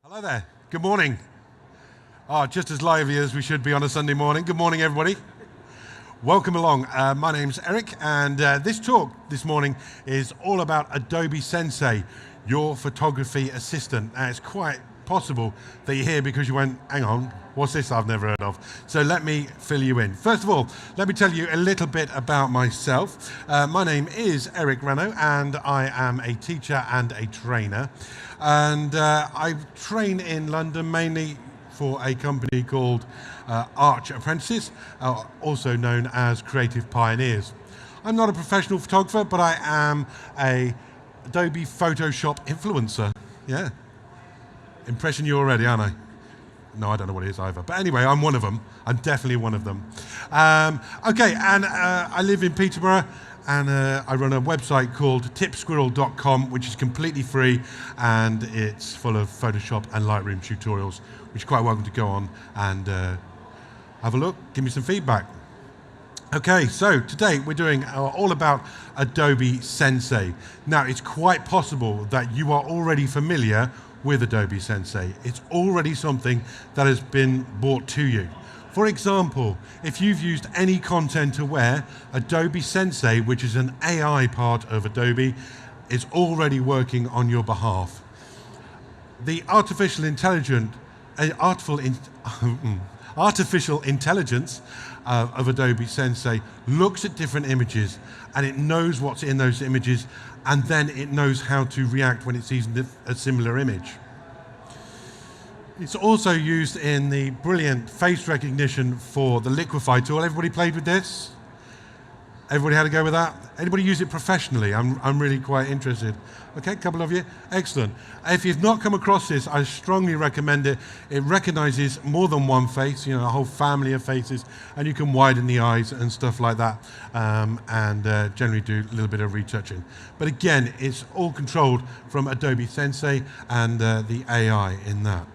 Hello there. Good morning. Oh, just as lively as we should be on a Sunday morning. Good morning, everybody. Welcome along. My name's Eric, and this talk this morning is all about Adobe Sensei, your photography assistant. It's quite possible that you're here because you went, hang on, what's this I've never heard of? So let me fill you in. First of all, let me tell you a little bit about myself. My name is Eric Renno, and I am a teacher and a trainer. And I train in London mainly for a company called Arch Apprentices, also known as Creative Pioneers. I'm not a professional photographer, but I am a Adobe Photoshop influencer. Yeah. Impressing you already, aren't I? No, I don't know what it is either. But anyway, I'm one of them. I'm definitely one of them. Okay, and I live in Peterborough, and I run a website called tipsquirrel.com, which is completely free, and it's full of Photoshop and Lightroom tutorials, which you're quite welcome to go on and have a look, give me some feedback. Okay, so today we're doing all about Adobe Sensei. Now, it's quite possible that you are already familiar with Adobe Sensei. It's already something that has been brought to you. For example, if you've used any Content Aware, Adobe Sensei, which is an AI part of Adobe, is already working on your behalf. The artificial intelligence of Adobe Sensei looks at different images, and it knows what's in those images, and then it knows how to react when it sees a similar image. It's also used in the brilliant face recognition for the Liquify tool. Everybody played with this? Everybody had a go with that? Anybody use it professionally? I'm really quite interested. Okay, a couple of you. Excellent. If you've not come across this, I strongly recommend it. It recognizes more than one face, you know, a whole family of faces, and you can widen the eyes and stuff like that, and generally do a little bit of retouching. But again, it's all controlled from Adobe Sensei and the AI in that.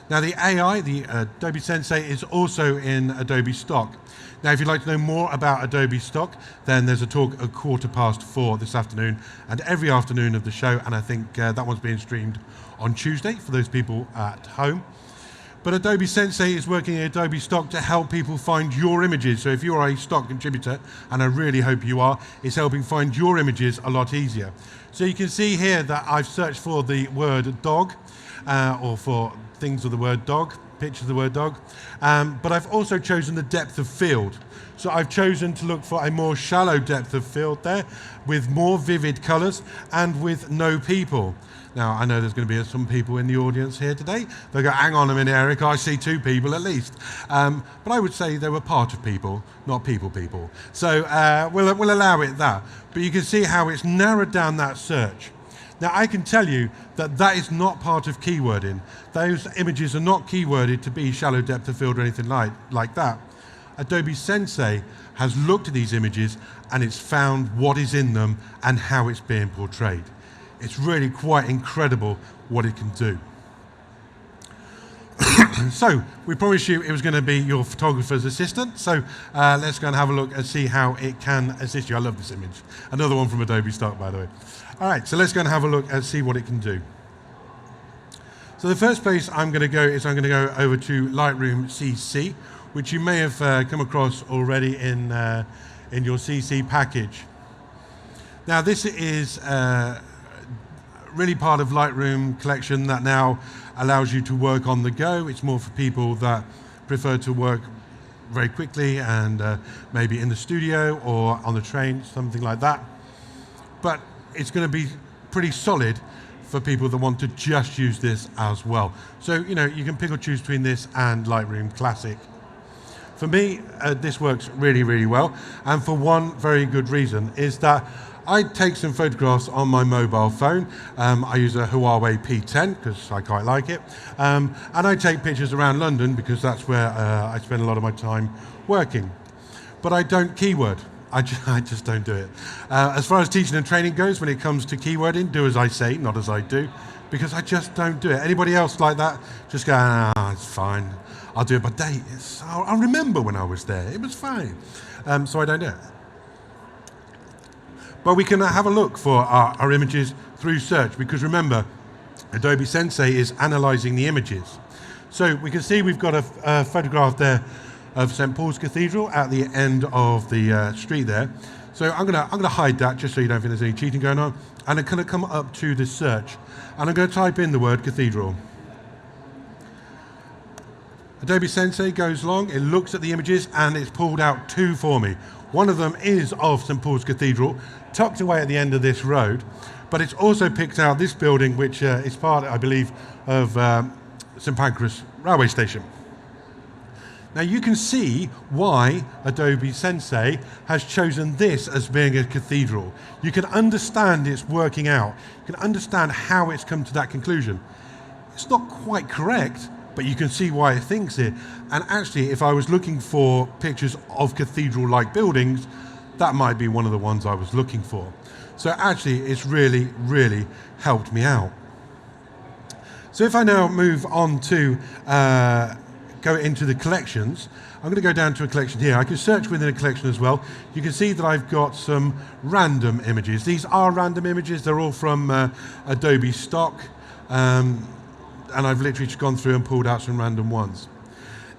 Now, the AI, the Adobe Sensei, is also in Adobe Stock. Now, if you'd like to know more about Adobe Stock, then there's a talk at 4:15 this afternoon, and every afternoon of the show, and I think that one's being streamed on Tuesday for those people at home. But Adobe Sensei is working in Adobe Stock to help people find your images. So if you're a stock contributor, and I really hope you are, it's helping find your images a lot easier. So you can see here that I've searched for the word dog, or for things with the word dog, pictures of the word dog, but I've also chosen the depth of field. So I've chosen to look for a more shallow depth of field there, with more vivid colours and with no people. Now, I know there's going to be some people in the audience here today. They'll go, hang on a minute, Eric, I see two people at least. But I would say they were part of people, not people. So we'll allow it that. But you can see how it's narrowed down that search. Now, I can tell you that that is not part of keywording. Those images are not keyworded to be shallow depth of field or anything like that. Adobe Sensei has looked at these images, and it's found what is in them and how it's being portrayed. It's really quite incredible what it can do. So, we promised you it was going to be your photographer's assistant, so let's go and have a look and see how it can assist you. I love this image. Another one from Adobe Stock, by the way. All right, so let's go and have a look and see what it can do. So the first place I'm going to go is I'm going to go over to Lightroom Cc, which you may have come across already in your CC package. Now, this is really part of Lightroom collection that now allows you to work on the go. It's more for people that prefer to work very quickly and maybe in the studio or on the train, something like that. But it's going to be pretty solid for people that want to just use this as well. So, you know, you can pick or choose between this and Lightroom Classic. For me, this works really, really well. And for one very good reason is that I take some photographs on my mobile phone. I use a Huawei P10 because I quite like it. And I take pictures around London because that's where I spend a lot of my time working. But I don't keyword. I just don't do it. As far as teaching and training goes, when it comes to keywording, do as I say, not as I do, because I just don't do it. Anybody else like that? Just go, it's fine. I'll do it by date. I'll remember when I was there. It was fine. So I don't do it. But we can have a look for our images through search, because remember, Adobe Sensei is analyzing the images. So we can see we've got a photograph there of St. Paul's Cathedral at the end of the street there. So I'm gonna hide that just so you don't think there's any cheating going on. And I'm gonna come up to the search and I'm gonna type in the word cathedral. Adobe Sensei goes along, it looks at the images and it's pulled out two for me. One of them is of St. Paul's Cathedral, tucked away at the end of this road, but it's also picked out this building, which is part, I believe, of St. Pancras railway station. Now you can see why Adobe Sensei has chosen this as being a cathedral. You can understand its working out. You can understand how it's come to that conclusion. It's not quite correct, but you can see why it thinks it. And actually, if I was looking for pictures of cathedral-like buildings, that might be one of the ones I was looking for. So actually, it's really, really helped me out. So if I now move on to go into the collections, I'm going to go down to a collection here. I can search within a collection as well. You can see that I've got some random images. These are random images. They're all from Adobe stock. And I've literally just gone through and pulled out some random ones.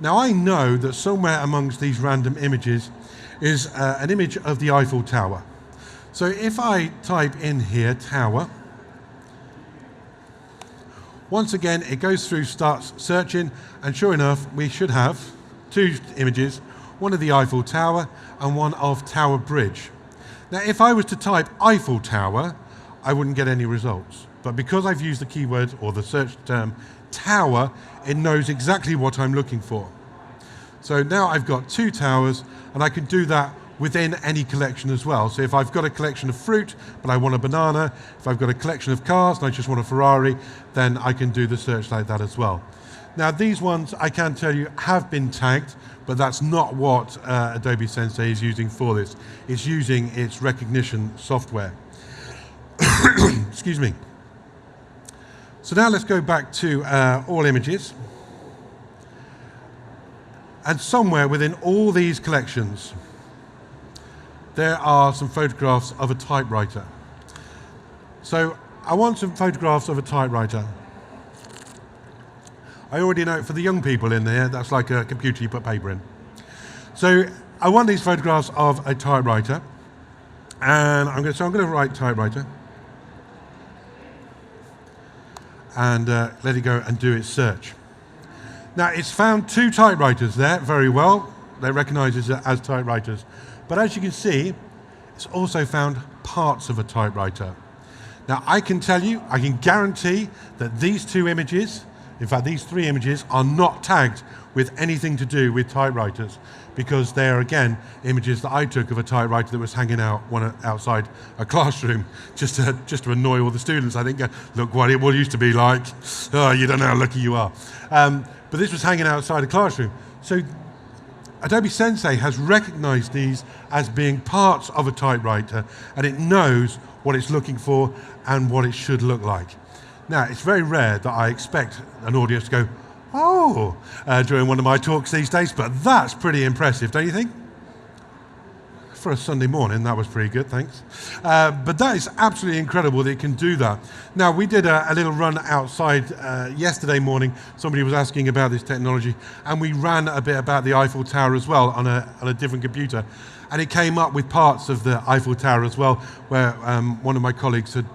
Now I know that somewhere amongst these random images is an image of the Eiffel Tower. So if I type in here, tower, once again it goes through, starts searching, and sure enough we should have two images, one of the Eiffel Tower and one of Tower Bridge. Now if I was to type Eiffel Tower, I wouldn't get any results. But because I've used the keyword or the search term tower, it knows exactly what I'm looking for. So now I've got two towers, and I can do that within any collection as well. So if I've got a collection of fruit, but I want a banana, if I've got a collection of cars and I just want a Ferrari, then I can do the search like that as well. Now these ones, I can tell you, have been tagged, but that's not what Adobe Sensei is using for this. It's using its recognition software. Excuse me. So now let's go back to all images. And somewhere within all these collections, there are some photographs of a typewriter. So I want some photographs of a typewriter. I already know for the young people in there, that's like a computer you put paper in. So I want these photographs of a typewriter. And I'm going to write typewriter. And let it go and do its search. Now it's found two typewriters there very well. They recognize it as typewriters. But as you can see, it's also found parts of a typewriter. Now I can tell you, I can guarantee that these two images, in fact these three images, are not tagged with anything to do with typewriters, because they are again images that I took of a typewriter that was hanging out outside a classroom just to annoy all the students. I think, look what it used to be like. Oh, you don't know how lucky you are. But this was hanging outside a classroom. So Adobe Sensei has recognized these as being parts of a typewriter, and it knows what it's looking for and what it should look like. Now, it's very rare that I expect an audience to go, oh, during one of my talks these days, but that's pretty impressive, don't you think? For a Sunday morning, that was pretty good, thanks. But that is absolutely incredible that it can do that. Now, we did a little run outside yesterday morning. Somebody was asking about this technology, and we ran a bit about the Eiffel Tower as well on a different computer. And it came up with parts of the Eiffel Tower as well, where one of my colleagues had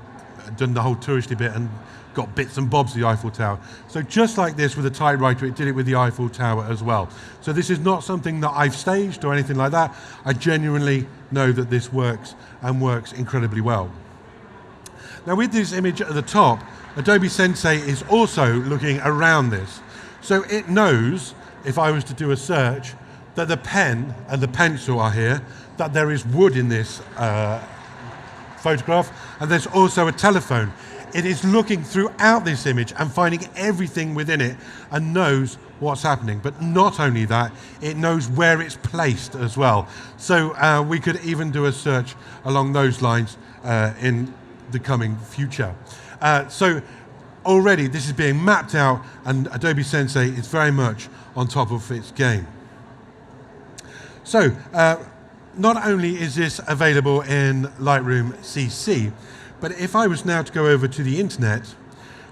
done the whole touristy bit and got bits and bobs of the Eiffel Tower. So just like this with a typewriter, it did it with the Eiffel Tower as well. So this is not something that I've staged or anything like that. I genuinely know that this works and works incredibly well. Now with this image at the top, Adobe Sensei is also looking around this. So it knows, if I was to do a search, that the pen and the pencil are here, that there is wood in this photograph, and there's also a telephone. It is looking throughout this image and finding everything within it and knows what's happening. But not only that, it knows where it's placed as well. So we could even do a search along those lines in the coming future. So already this is being mapped out, and Adobe Sensei is very much on top of its game. So not only is this available in Lightroom Cc, but if I was now to go over to the internet,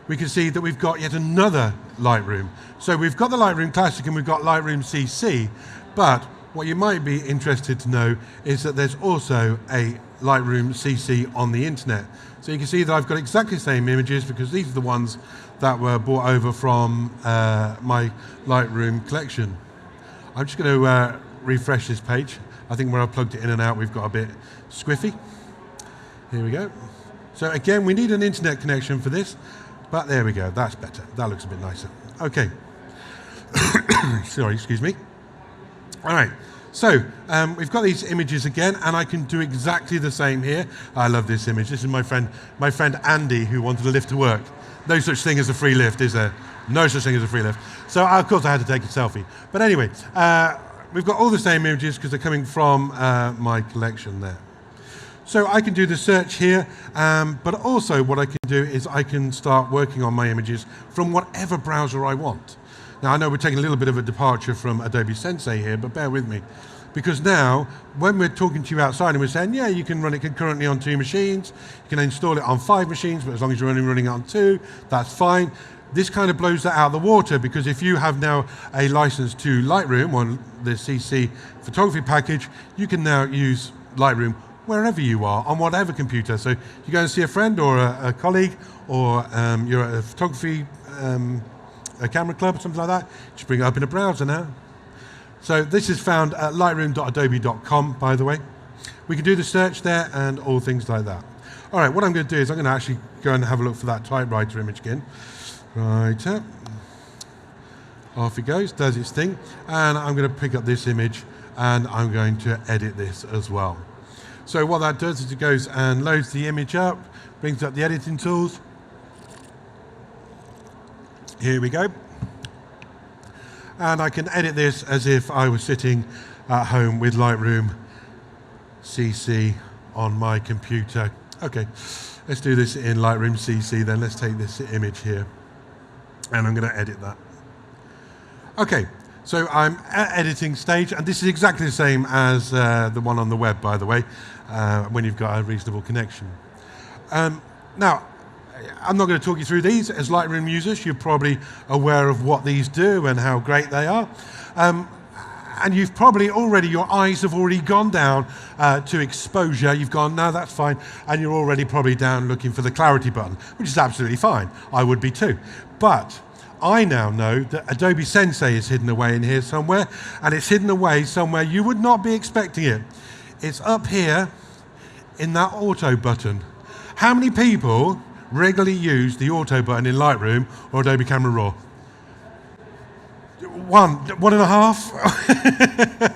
we can see that we've got yet another Lightroom. So we've got the Lightroom Classic and we've got Lightroom CC, but what you might be interested to know is that there's also a Lightroom CC on the internet. So you can see that I've got exactly the same images because these are the ones that were brought over from my Lightroom collection. I'm just going to refresh this page. I think where I plugged it in and out, we've got a bit squiffy. Here we go. So again, we need an internet connection for this, but there we go. That's better. That looks a bit nicer. Okay. Sorry, excuse me. All right. So we've got these images again, and I can do exactly the same here. I love this image. This is my friend Andy, who wanted a lift to work. No such thing as a free lift, is there? No such thing as a free lift. So of course I had to take a selfie. But anyway, we've got all the same images because they're coming from my collection there. So I can do the search here, but also what I can do is I can start working on my images from whatever browser I want. Now I know we're taking a little bit of a departure from Adobe Sensei here, but bear with me. Because now, when we're talking to you outside and we're saying, yeah, you can run it concurrently on 2 machines, you can install it on 5 machines, but as long as you're only running it on 2, that's fine. This kind of blows that out of the water, because if you have now a license to Lightroom on the CC photography package, you can now use Lightroom wherever you are, on whatever computer. So you go and see a friend or a colleague, or you're at a photography a camera club or something like that, just bring it up in a browser now. So this is found at lightroom.adobe.com, by the way. We can do the search there and all things like that. All right, what I'm going to do is I'm going to actually go and have a look for that typewriter image again. Right up. Off it goes, does its thing. And I'm going to pick up this image and I'm going to edit this as well. So what that does is it goes and loads the image up, brings up the editing tools. Here we go. And I can edit this as if I was sitting at home with Lightroom CC on my computer. Okay, let's do this in Lightroom CC then. Let's take this image here and I'm going to edit that. Okay, so I'm at editing stage, and this is exactly the same as the one on the web, by the way, when you've got a reasonable connection. Now, I'm not going to talk you through these. As Lightroom users, you're probably aware of what these do and how great they are. And you've probably already, your eyes have already gone down to exposure. You've gone, no, that's fine. And you're already probably down looking for the clarity button, which is absolutely fine. I would be too. But I now know that Adobe Sensei is hidden away in here somewhere, and it's hidden away somewhere you would not be expecting it. It's up here in that auto button. How many people regularly use the auto button in Lightroom or Adobe Camera Raw? 1.5?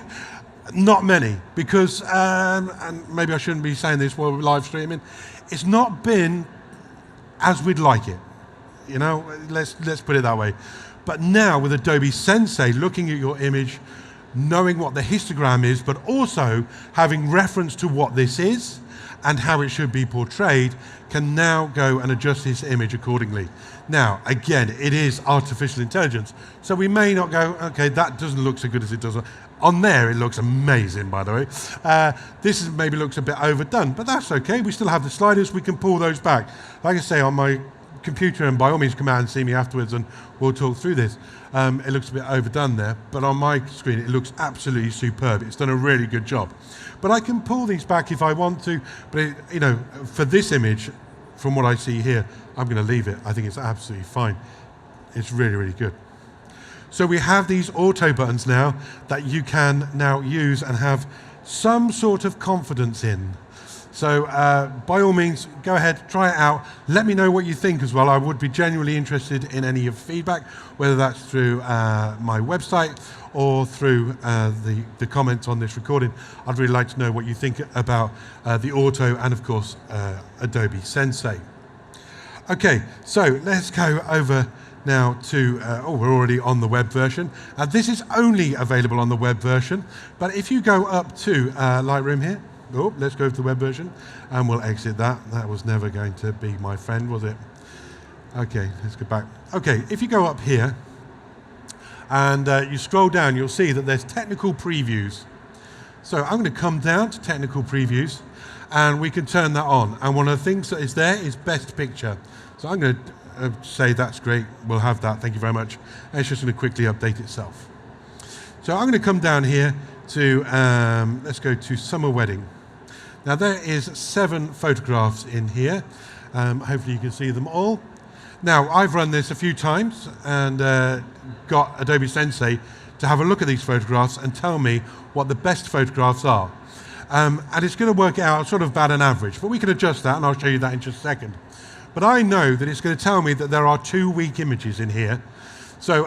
Not many, because, and maybe I shouldn't be saying this while we're live streaming, it's not been as we'd like it. You know, let's put it that way. But now with Adobe Sensei, looking at your image, knowing what the histogram is, but also having reference to what this is and how it should be portrayed, can now go and adjust this image accordingly. Now, again, it is artificial intelligence, so we may not go, okay, that doesn't look so good as it does. On there, it looks amazing, by the way. This maybe looks a bit overdone, but that's okay. We still have the sliders. We can pull those back. Like I say, on my computer, and by all means come out and see me afterwards and we'll talk through this. It looks a bit overdone there, but on my screen it looks absolutely superb. It's done a really good job. But I can pull these back if I want to, but you know, for this image, from what I see here, I'm going to leave it. I think it's absolutely fine. It's really, really good. So we have these auto buttons now that you can now use and have some sort of confidence in. So by all means, go ahead, try it out. Let me know what you think as well. I would be genuinely interested in any of feedback, whether that's through my website or through the comments on this recording. I'd really like to know what you think about the auto and, of course, Adobe Sensei. Okay, so let's go over now to, we're already on the web version. This is only available on the web version, but if you go up to Lightroom here, let's go to the web version, and we'll exit that. That was never going to be my friend, was it? Okay, let's go back. Okay, if you go up here, and you scroll down, you'll see that there's technical previews. So I'm going to come down to technical previews, and we can turn that on. And one of the things that is there is best picture. So I'm going to say that's great, we'll have that, thank you very much. And it's just going to quickly update itself. So I'm going to come down here to, let's go to Summer Wedding. Now there is 7 photographs in here. Hopefully you can see them all. Now I've run this a few times and got Adobe Sensei to have a look at these photographs and tell me what the best photographs are. And it's going to work out sort of about an average, but we can adjust that and I'll show you that in just a second. But I know that it's going to tell me that there are 2 weak images in here. So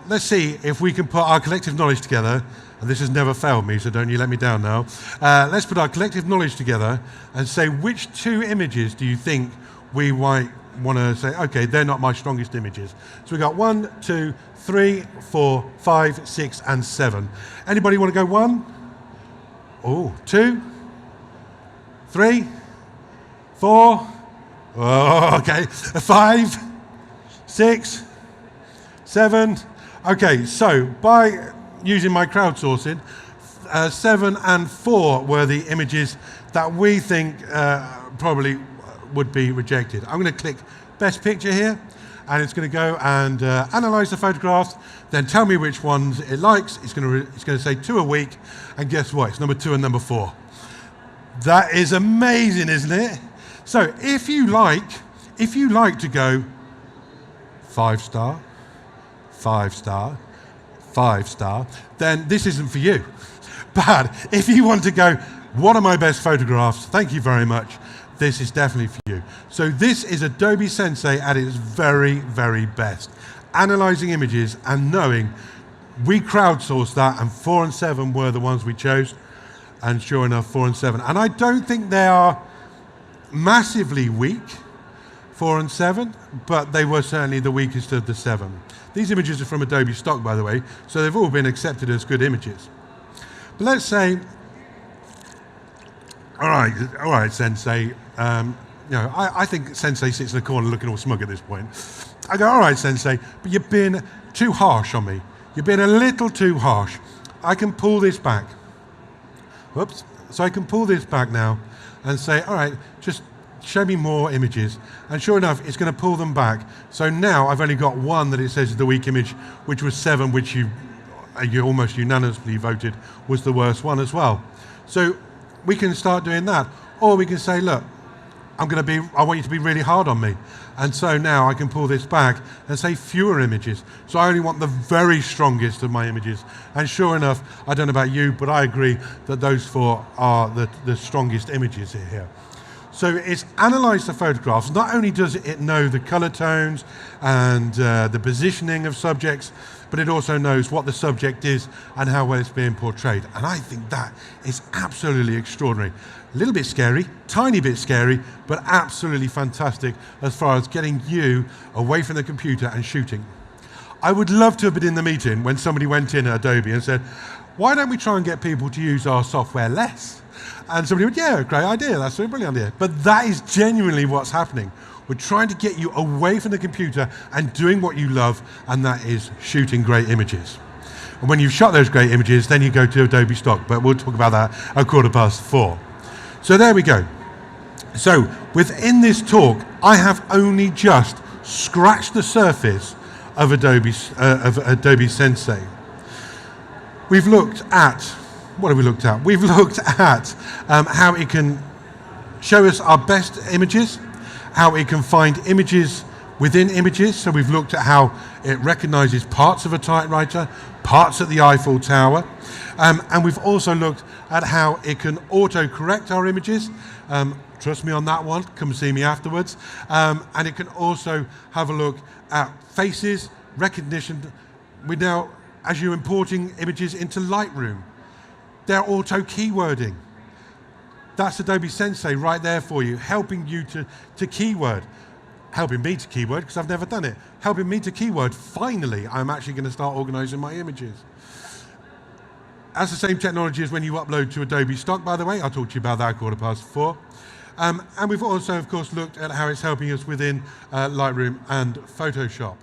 let's see if we can put our collective knowledge together. And this has never failed me, so don't you let me down now. Let's put our collective knowledge together and say which 2 images do you think we might want to say, okay, they're not my strongest images. So we got 1, 2, 3, 4, 5, 6, and 7. Anybody want to go 1? Oh, 2, 3, 4. Oh, okay. 5, 6, 7. Okay, so by using my crowdsourcing, 7 and 4 were the images that we think probably would be rejected. I'm going to click Best Picture here, and it's going to go and analyze the photographs, then tell me which ones it likes. It's going to say 2 a week, and guess what? It's number 2 and number 4. That is amazing, isn't it? So if you like to go 5-star, 5-star, 5-star, then this isn't for you. But if you want to go, what are my best photographs? Thank you very much. This is definitely for you. So this is Adobe Sensei at its very, very best. Analyzing images and knowing we crowdsourced that, and 4 and 7 were the ones we chose. And sure enough, 4 and 7. And I don't think they are massively weak, 4 and 7, but they were certainly the weakest of the 7. These images are from Adobe stock, by the way, so they've all been accepted as good images. But let's say, all right, Sensei. I think Sensei sits in the corner looking all smug at this point. I go, all right, Sensei, but you've been too harsh on me. You've been a little too harsh. I can pull this back. Whoops. So I can pull this back now and say, all right, just show me more images. And sure enough, it's going to pull them back. So now I've only got 1 that it says is the weak image, which was 7, which you almost unanimously voted was the worst one as well. So we can start doing that. Or we can say, look, I want you to be really hard on me. And so now I can pull this back and say fewer images. So I only want the very strongest of my images. And sure enough, I don't know about you, but I agree that those 4 are the strongest images here. So it's analysed the photographs. Not only does it know the colour tones and the positioning of subjects, but it also knows what the subject is and how well it's being portrayed. And I think that is absolutely extraordinary. A little bit scary, tiny bit scary, but absolutely fantastic as far as getting you away from the computer and shooting. I would love to have been in the meeting when somebody went in at Adobe and said, why don't we try and get people to use our software less? And somebody went, yeah, great idea, that's a brilliant idea. But that is genuinely what's happening. We're trying to get you away from the computer and doing what you love, and that is shooting great images. And when you've shot those great images, then you go to Adobe stock, but we'll talk about that at 4:15. So there we go. So within this talk, I have only just scratched the surface of Adobe Sensei. We've looked at, what have we looked at? We've looked at how it can show us our best images, how it can find images within images. So we've looked at how it recognizes parts of a typewriter, parts at the Eiffel Tower. And we've also looked at how it can auto-correct our images. Trust me on that one, come see me afterwards. And it can also have a look at faces, recognition. We now, as you're importing images into Lightroom, they're auto-keywording. That's Adobe Sensei right there for you, helping you to keyword. Helping me to keyword, because I've never done it. Helping me to keyword. Finally, I'm actually going to start organizing my images. That's the same technology as when you upload to Adobe stock, by the way. I'll talk to you about that at 4:15. And we've also, of course, looked at how it's helping us within Lightroom and Photoshop.